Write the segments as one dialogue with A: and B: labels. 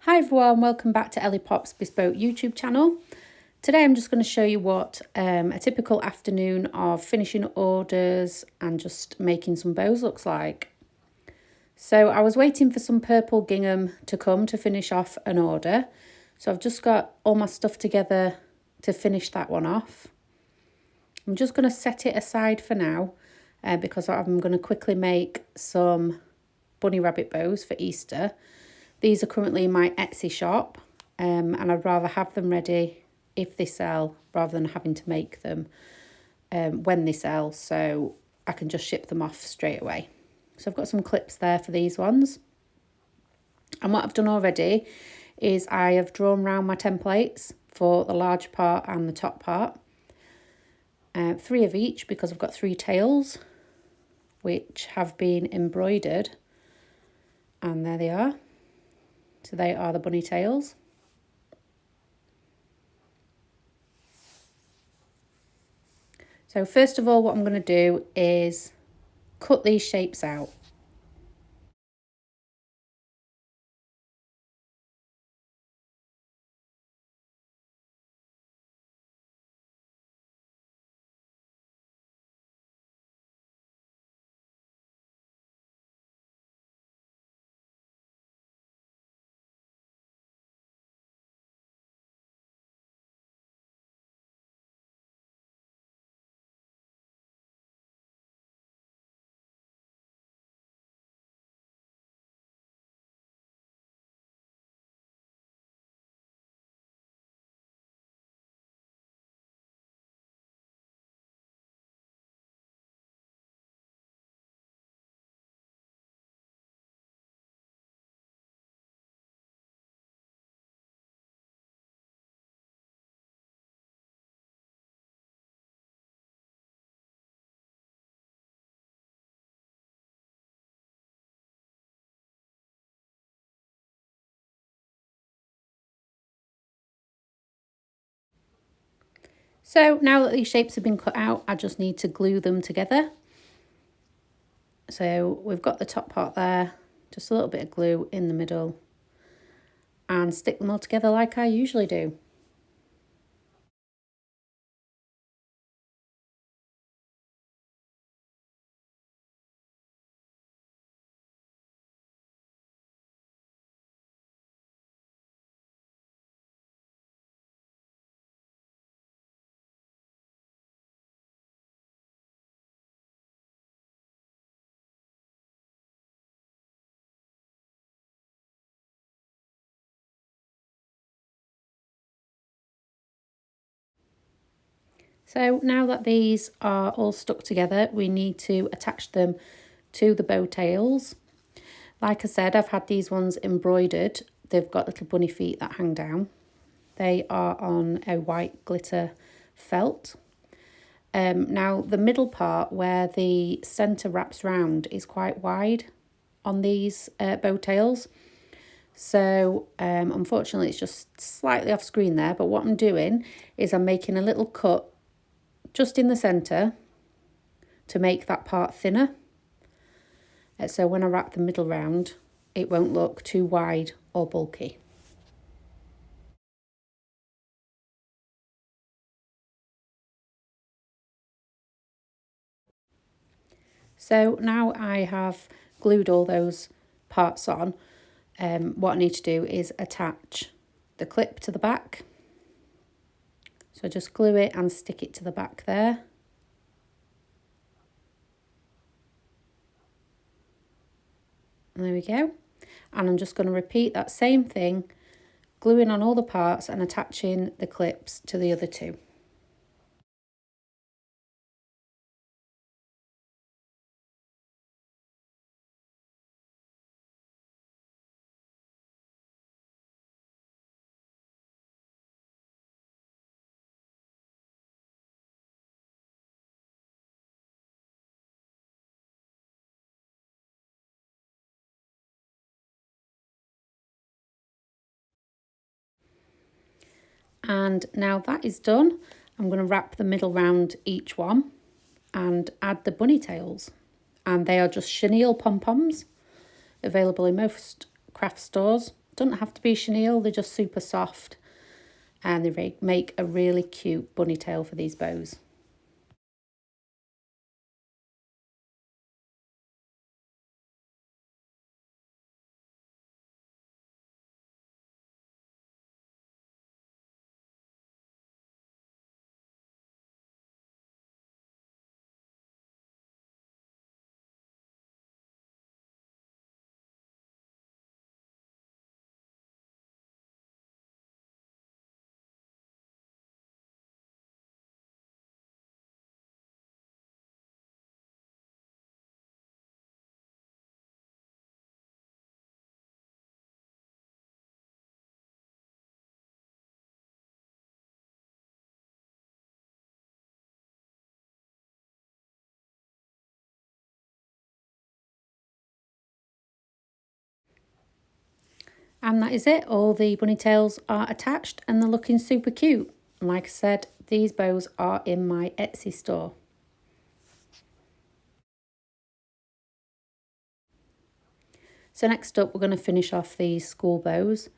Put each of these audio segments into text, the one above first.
A: Hi everyone, welcome back to Ellie Pop's Bespoke YouTube channel. Today I'm just going to show you what a typical afternoon of finishing orders and just making some bows looks like. So I was waiting for some purple gingham to come to finish off an order. So I've just got all my stuff together to finish that one off. I'm just going to set it aside for now because I'm going to quickly make some bunny rabbit bows for Easter. These are currently in my Etsy shop and I'd rather have them ready if they sell rather than having to make them when they sell, so I can just ship them off straight away. So I've got some clips there for these ones. And what I've done already is I have drawn round my templates for the large part and the top part. 3 of each because I've got 3 tails which have been embroidered, and there they are. So they are the bunny tails. So first of all, what I'm going to do is cut these shapes out. So now that these shapes have been cut out, I just need to glue them together. So we've got the top part there, just a little bit of glue in the middle, and stick them all together like I usually do. So now that these are all stuck together, we need to attach them to the bow tails. Like I said, I've had these ones embroidered. They've got little bunny feet that hang down. They are on a white glitter felt. Now the middle part where the centre wraps round is quite wide on these bow tails. So unfortunately it's just slightly off screen there, but what I'm doing is I'm making a little cut just in the centre to make that part thinner. So when I wrap the middle round, it won't look too wide or bulky. So now I have glued all those parts on, what I need to do is attach the clip to the back. So just glue it and stick it to the back there. And there we go. And I'm just going to repeat that same thing, gluing on all the parts and attaching the clips to the other 2. And now that is done, I'm going to wrap the middle round each one and add the bunny tails. And they are just chenille pom-poms, available in most craft stores. Doesn't have to be chenille, they're just super soft and they make a really cute bunny tail for these bows. And that is it, all the bunny tails are attached and they're looking super cute. And like I said, these bows are in my Etsy store. So next up, we're going to finish off these school bows.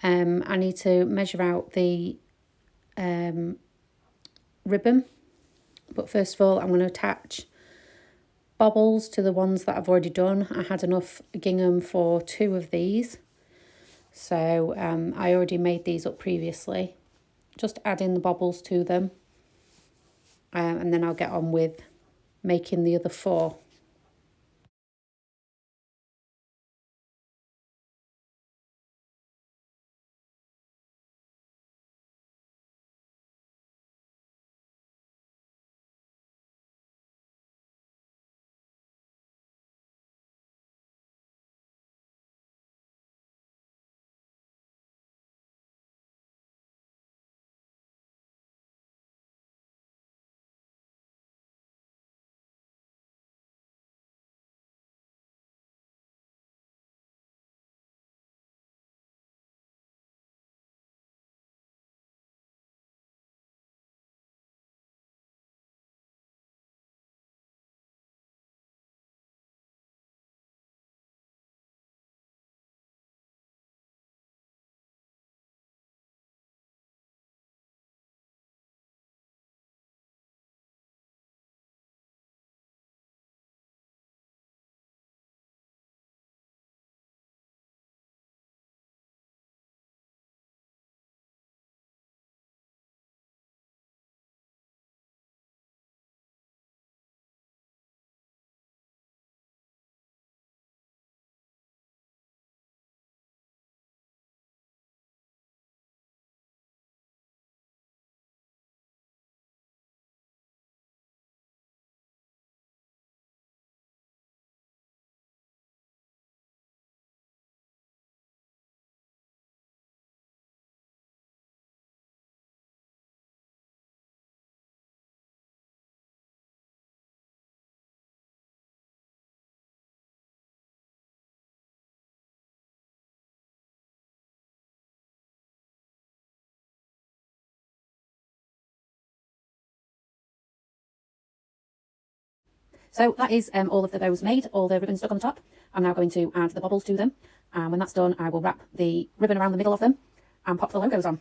A: I need to measure out the ribbon, but first of all, I'm going to attach bobbles to the ones that I've already done. I had enough gingham for 2 of these, so I already made these up previously. Just add in the bobbles to them, and then I'll get on with making the other 4. So that is all of the bows made, all the ribbon stuck on the top. I'm now going to add the bobbles to them, and when that's done, I will wrap the ribbon around the middle of them and pop the logos on.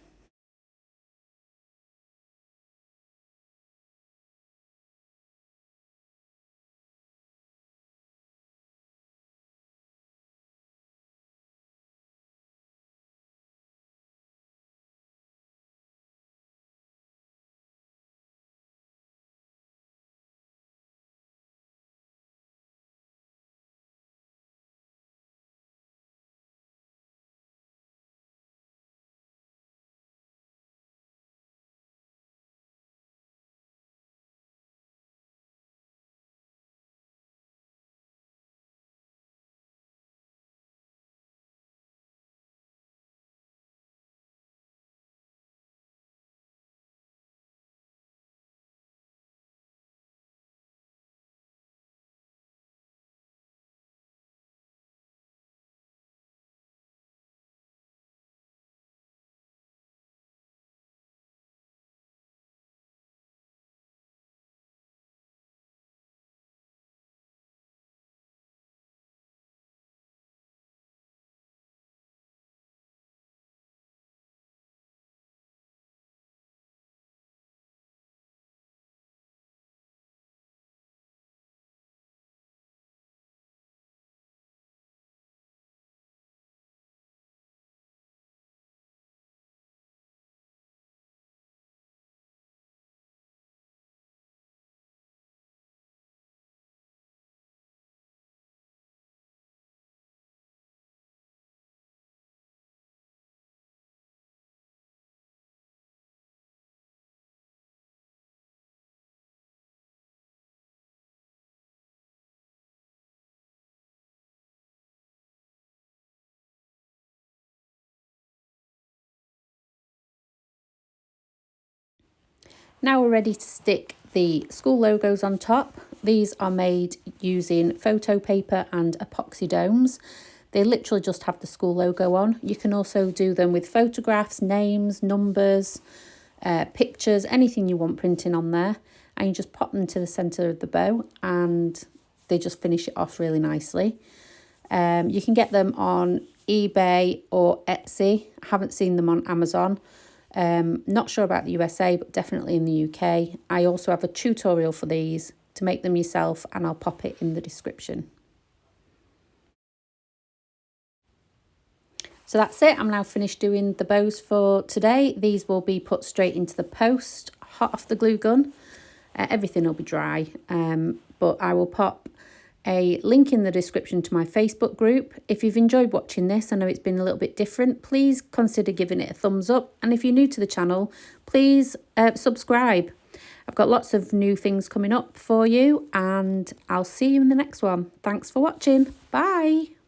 A: Now we're ready to stick the school logos on top. These are made using photo paper and epoxy domes. They literally just have the school logo on. You can also do them with photographs, names, numbers, pictures, anything you want printing on there. And you just pop them to the centre of the bow and they just finish it off really nicely. You can get them on eBay or Etsy. I haven't seen them on Amazon. Not sure about the USA, but definitely in the UK. I also have a tutorial for these to make them yourself, and I'll pop it in the description. So that's it. I'm now finished doing the bows for today. These will be put straight into the post, hot off the glue gun. Everything will be dry, but I will pop a link in the description to my Facebook group. If you've enjoyed watching this, I know it's been a little bit different, please consider giving it a thumbs up. And if you're new to the channel, please subscribe. I've got lots of new things coming up for you, and I'll see you in the next one. Thanks for watching. Bye.